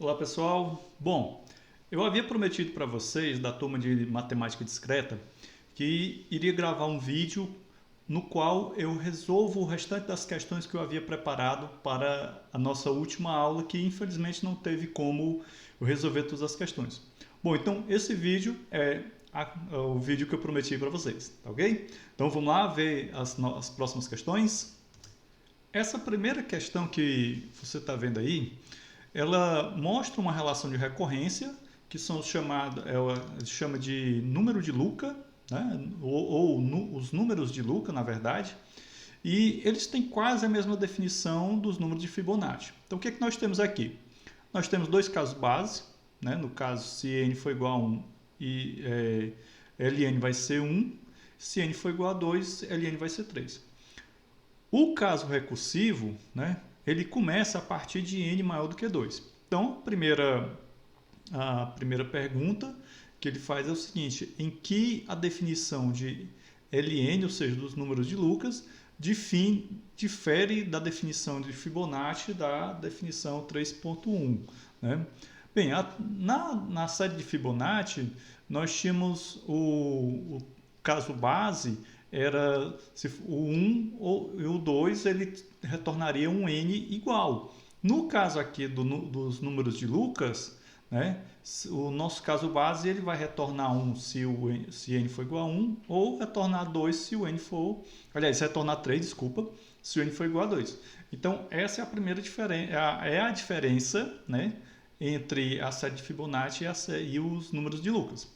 Olá pessoal, bom, eu havia prometido para vocês da turma de matemática discreta que iria gravar um vídeo no qual eu resolvo o restante das questões que eu havia preparado para a nossa última aula, que infelizmente não teve como eu resolver todas as questões. Bom, então esse vídeo é o vídeo que eu prometi para vocês, tá ok? Então vamos lá ver as próximas questões. Essa primeira questão que você está vendo aí, ela mostra uma relação de recorrência, que são chamados, ela chama de número de Luca, né? Os números de Luca, na verdade, e eles têm quase a mesma definição dos números de Fibonacci. Então, o que é que nós temos aqui? Nós temos dois casos base, né? No caso, se n for igual a 1 e ln vai ser 1, se n for igual a 2, ln vai ser 3. O caso recursivo, né, ele começa a partir de n maior do que 2. Então, a primeira pergunta que ele faz é o seguinte: em que a definição de Ln, ou seja, dos números de Lucas, difere da definição de Fibonacci da definição 3.1? Né? Bem, na série de Fibonacci, nós tínhamos o caso base, era se o 1 e o 2 ele retornaria um n igual. No caso aqui dos números de Lucas, né, o nosso caso base ele vai retornar 1 se n for igual a 1, ou retornar 2 se o n for... Aliás, retornar 3, desculpa, se o n for igual a 2. Então, essa é a primeira diferença, é a diferença, né, entre a série de Fibonacci e os números de Lucas.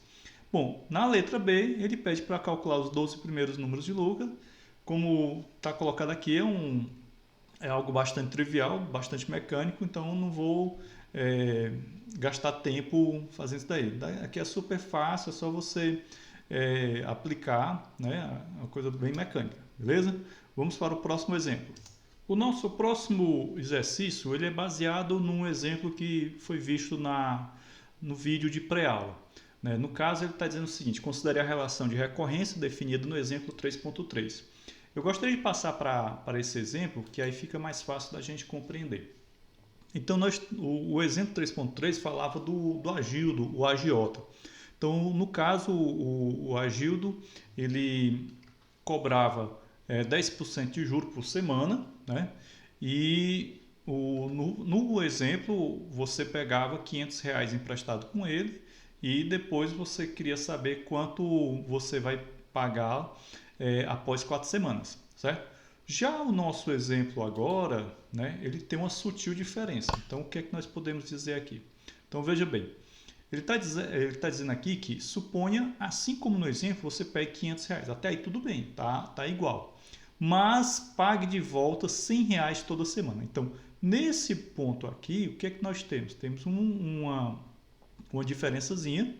Bom, na letra B, ele pede para calcular os 12 primeiros números de Lucas. Como está colocado aqui, é algo bastante trivial, bastante mecânico, então eu não vou gastar tempo fazendo isso daí. Aqui é super fácil, é só você aplicar, né? É uma coisa bem mecânica, beleza? Vamos para o próximo exemplo. O nosso próximo exercício ele é baseado num exemplo que foi visto no vídeo de pré-aula. No caso, ele está dizendo o seguinte: considere a relação de recorrência definida no exemplo 3.3. Eu gostaria de passar para esse exemplo, que aí fica mais fácil da gente compreender. Então, o exemplo 3.3 falava do agildo, o agiota. Então, no caso, o agildo, ele cobrava 10% de juro por semana, né? E no exemplo, você pegava R$ 500 emprestado com ele, e depois você queria saber quanto você vai pagar após 4 semanas, certo? Já o nosso exemplo agora, né, ele tem uma sutil diferença. Então, o que é que nós podemos dizer aqui? Então, veja bem, ele tá dizendo aqui que suponha, assim como no exemplo, você pegue R$ 500. Até aí tudo bem, tá igual. Mas pague de volta R$ 100 toda semana. Então, nesse ponto aqui, o que é que nós temos? Temos uma diferençazinha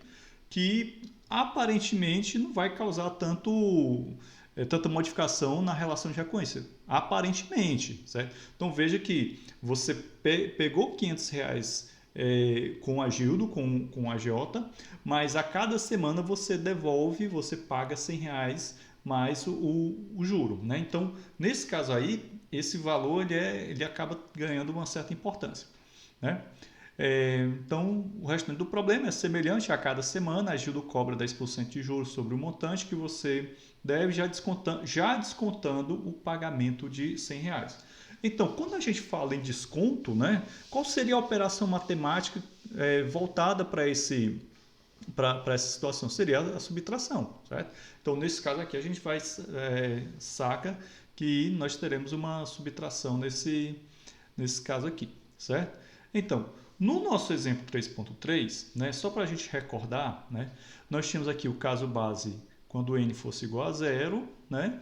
que aparentemente não vai causar tanta modificação na relação de recorrência. Aparentemente, certo? Então veja que você pegou R$ 500 com a Gildo, com a agiota, mas a cada semana você devolve, você paga R$ 100 mais o juro, né? Então, nesse caso aí, esse valor ele acaba ganhando uma certa importância, né? Então, o restante do problema é semelhante. A cada semana, a Gildo cobra 10% de juros sobre o montante que você deve, já descontando o pagamento de R$ 100. Então, quando a gente fala em desconto, né, qual seria a operação matemática voltada para essa situação? Seria a subtração, certo? Então, nesse caso aqui, a gente saca que nós teremos uma subtração nesse caso aqui, certo? Então, no nosso exemplo 3.3, né, só para a gente recordar, né, nós tínhamos aqui o caso base quando n fosse igual a zero, né,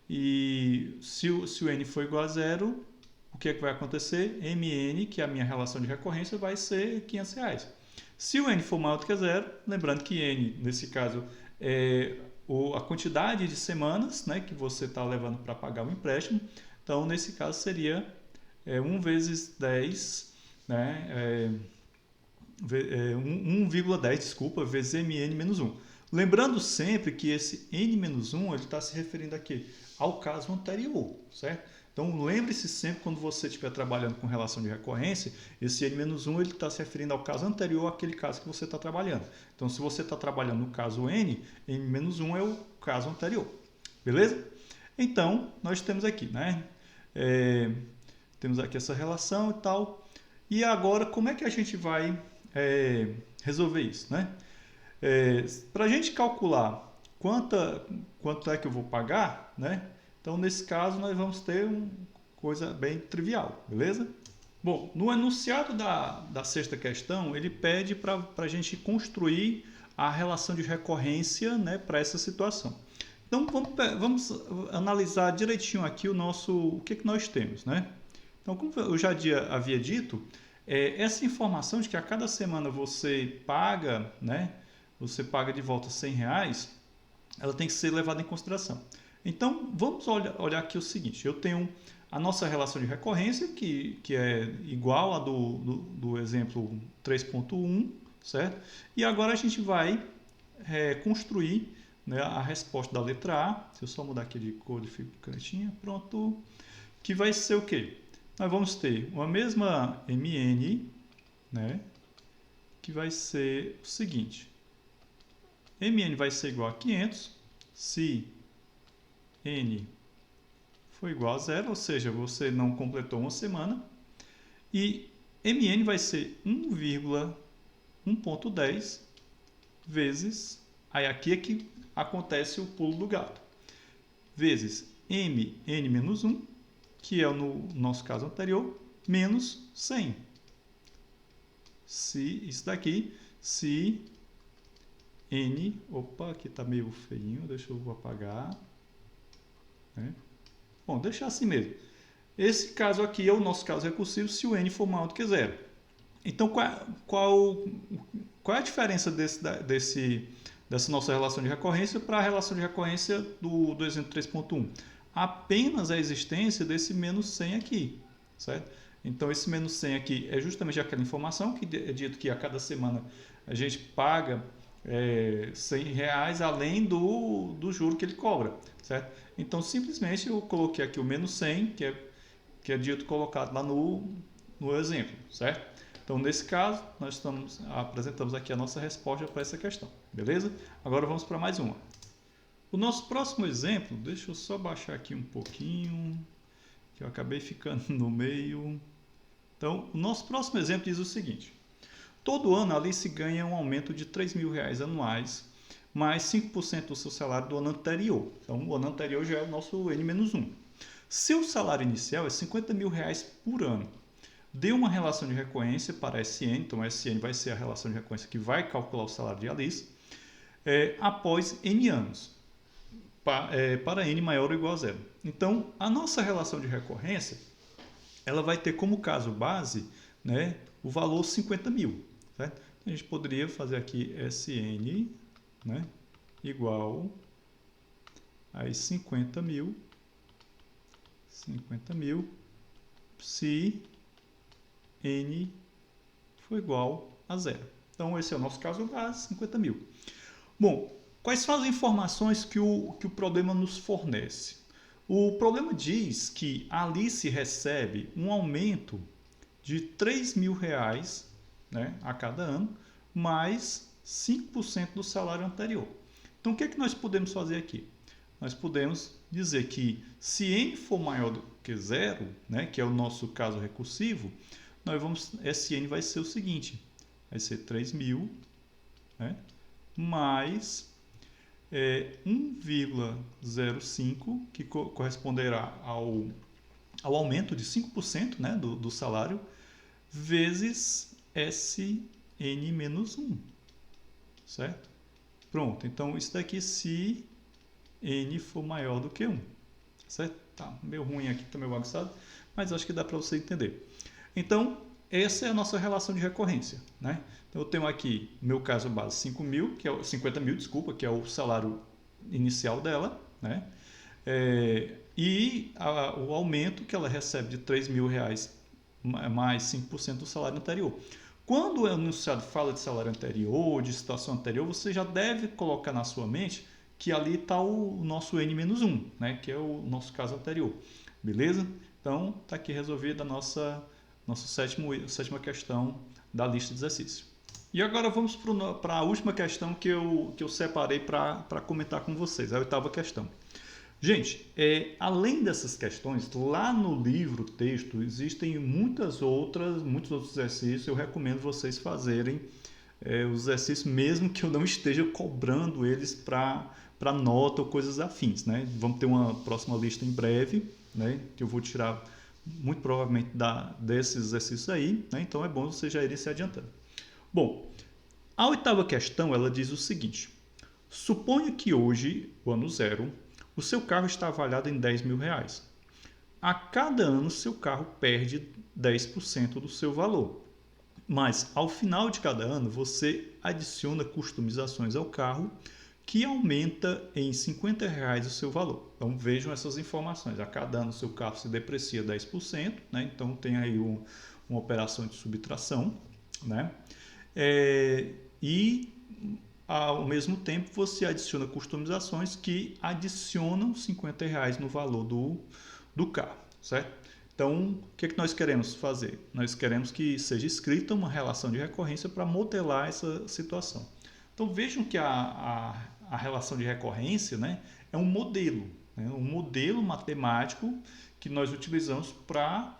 e se o n for igual a zero, o que é que vai acontecer? Mn, que é a minha relação de recorrência, vai ser R$ 500. Se o n for maior do que zero, lembrando que n, nesse caso, é a quantidade de semanas, né, que você está levando para pagar o empréstimo, então, nesse caso, seria 1 vezes 10, né, 1,10, desculpa, vezes mn menos 1. Lembrando sempre que esse n menos 1 ele está se referindo aqui ao caso anterior, certo? Então, lembre-se sempre, quando você estiver trabalhando com relação de recorrência, esse N-1 ele está se referindo ao caso anterior àquele caso que você está trabalhando. Então, se você está trabalhando no caso N, N-1 é o caso anterior. Beleza? Então, nós temos aqui, né? Temos aqui essa relação e tal. E agora, como é que a gente vai resolver isso, né? Para a gente calcular quanto é que eu vou pagar, né? Então, nesse caso, nós vamos ter uma coisa bem trivial, beleza? Bom, no enunciado da sexta questão, ele pede para a gente construir a relação de recorrência, né, para essa situação. Então, vamos analisar direitinho aqui o que nós temos, né? Então, como eu já havia dito, essa informação de que a cada semana você paga, né, você paga de volta R$100, ela tem que ser levada em consideração. Então, vamos olhar aqui o seguinte, eu tenho a nossa relação de recorrência, que é igual a do exemplo 3.1, certo? E agora a gente vai construir, né, a resposta da letra A, se eu só mudar aqui de cor de cantinha, pronto, que vai ser o quê? Nós vamos ter uma mesma MN, né, que vai ser o seguinte, MN vai ser igual a 500, se N for igual a 0, ou seja, você não completou uma semana, e MN vai ser 1,1.10 vezes, aí aqui é que acontece o pulo do gato, vezes MN-1, que é no nosso caso anterior, menos 100. Se isso daqui, se N, opa, aqui está meio feinho, deixa eu apagar. Bom, deixar assim mesmo. Esse caso aqui é o nosso caso recursivo se o N for maior do que 0. Então, qual é a diferença dessa nossa relação de recorrência para a relação de recorrência do exemplo 3.1? Apenas a existência desse menos 100 aqui, certo? Então, esse menos 100 aqui é justamente aquela informação que é dito que a cada semana a gente paga R$100 além do juro que ele cobra, certo? Então, simplesmente eu coloquei aqui o menos 100, que é dito colocado lá no exemplo, certo? Então, nesse caso, nós apresentamos aqui a nossa resposta para essa questão, beleza? Agora vamos para mais uma. O nosso próximo exemplo, deixa eu só baixar aqui um pouquinho, que eu acabei ficando no meio. Então, o nosso próximo exemplo diz o seguinte. Todo ano a Alice ganha um aumento de R$3.000 anuais, mais 5% do seu salário do ano anterior. Então, o ano anterior já é o nosso N-1. Seu salário inicial é R$50.000 por ano. Dê uma relação de recorrência para SN, então SN vai ser a relação de recorrência que vai calcular o salário de Alice, após N anos, para N maior ou igual a 0. Então, a nossa relação de recorrência, ela vai ter como caso base, né, o valor 50.000. Certo? A gente poderia fazer aqui SN, né, igual a 50.000 se N for igual a 0. Então, esse é o nosso caso base, 50.000. Bom, quais são as informações que o problema nos fornece? O problema diz que a Alice recebe um aumento de R$3.000, né, a cada ano, mais 5% do salário anterior. Então, o que é que nós podemos fazer aqui? Nós podemos dizer que se N for maior do que 0, né, que é o nosso caso recursivo, SN vai ser o seguinte, vai ser 3.000, né, mais 1,05, que corresponderá ao aumento de 5%, né, do salário, vezes SN-1, certo? Pronto, então isso daqui se N for maior do que 1, certo? Tá meio ruim aqui, tá meio bagunçado, mas acho que dá para você entender. Então, essa é a nossa relação de recorrência, né? Então, eu tenho aqui, no meu caso base, 50.000, desculpa, que é o salário inicial dela, né? O aumento que ela recebe de R$3.000 mais 5% do salário anterior. Quando o enunciado fala de salário anterior, de situação anterior, você já deve colocar na sua mente que ali está o nosso N-1, né? Que é o nosso caso anterior. Beleza? Então, está aqui resolvida a nossa sétima questão da lista de exercícios. E agora vamos para a última questão que eu separei para comentar com vocês, a oitava questão. Gente, além dessas questões, lá no livro, texto, existem muitos outros exercícios. Eu recomendo vocês fazerem os exercícios, mesmo que eu não esteja cobrando eles para nota ou coisas afins, né? Vamos ter uma próxima lista em breve, né? Que eu vou tirar muito provavelmente desses exercícios aí, né? Então é bom vocês já irem se adiantando. Bom, a oitava questão, ela diz o seguinte: suponha que hoje, o ano zero, o seu carro está avaliado em R$10.000. A cada ano, seu carro perde 10% do seu valor. Mas, ao final de cada ano, você adiciona customizações ao carro que aumenta em R$50 o seu valor. Então, vejam essas informações. A cada ano, seu carro se deprecia 10%, né? Então, tem aí uma operação de subtração, né? E ao mesmo tempo você adiciona customizações que adicionam R$50 no valor do carro, certo? Então, o que nós queremos fazer? Nós queremos que seja escrita uma relação de recorrência para modelar essa situação. Então, vejam que a relação de recorrência, né, é um modelo, né, um modelo matemático que nós utilizamos para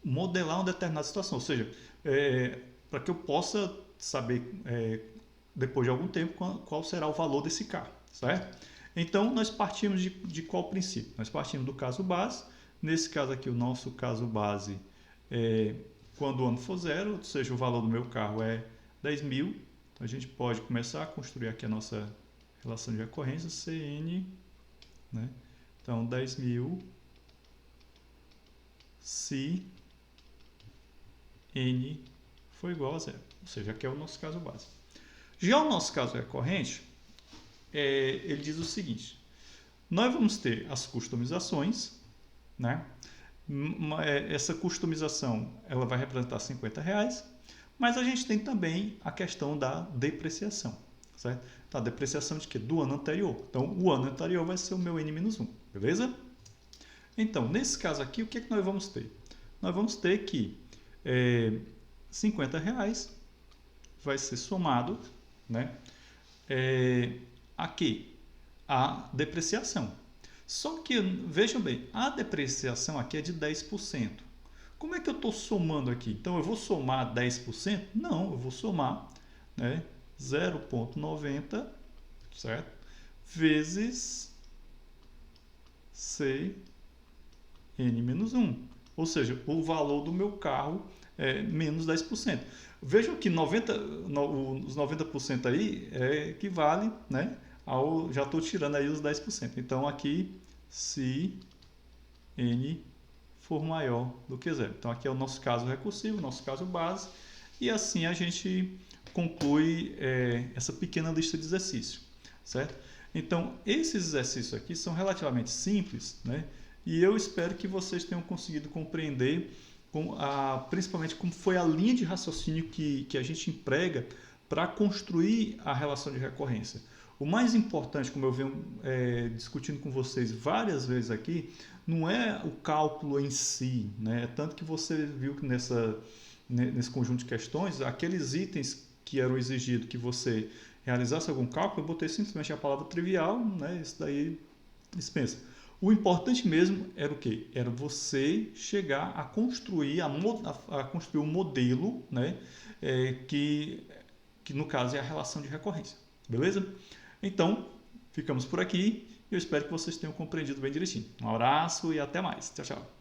modelar uma determinada situação, ou seja, para que eu possa saber, depois de algum tempo, qual será o valor desse carro, certo? Então, nós partimos de qual princípio? Nós partimos do caso base. Nesse caso aqui, o nosso caso base é quando o ano for zero, ou seja, o valor do meu carro é 10.000. Então, a gente pode começar a construir aqui a nossa relação de recorrência, CN, né? Então, 10.000 se N for igual a zero, ou seja, aqui é o nosso caso base. Já o nosso caso recorrente, ele diz o seguinte: nós vamos ter as customizações, né? Essa customização ela vai representar R$50, mas a gente tem também a questão da depreciação, certo? Então, a depreciação de quê? Do ano anterior. Então, o ano anterior vai ser o meu N-1, beleza? Então, nesse caso aqui, o que nós vamos ter? Nós vamos ter que R$50 vai ser somado, né? Aqui, a depreciação. Só que, vejam bem, a depreciação aqui é de 10%. Como é que eu estou somando aqui? Então, eu vou somar 10%? Não, eu vou somar, né, 0,90, certo? Vezes CN-1. Ou seja, o valor do meu carro é menos 10%. Vejam que os 90% aí equivale, né, já estou tirando aí os 10%. Então, aqui, se N for maior do que zero. Então, aqui é o nosso caso recursivo, nosso caso base. E assim a gente conclui essa pequena lista de exercícios, certo? Então, esses exercícios aqui são relativamente simples, né? E eu espero que vocês tenham conseguido compreender principalmente como foi a linha de raciocínio que a gente emprega para construir a relação de recorrência. O mais importante, como eu venho discutindo com vocês várias vezes aqui, não é o cálculo em si, né? Tanto que você viu que nesse conjunto de questões, aqueles itens que eram exigidos que você realizasse algum cálculo, eu botei simplesmente a palavra trivial, né? Isso daí dispensa. O importante mesmo era o quê? Era você chegar a construir, a construir um modelo, né? Que no caso é a relação de recorrência. Beleza? Então, ficamos por aqui. Eu espero que vocês tenham compreendido bem direitinho. Um abraço e até mais. Tchau, tchau.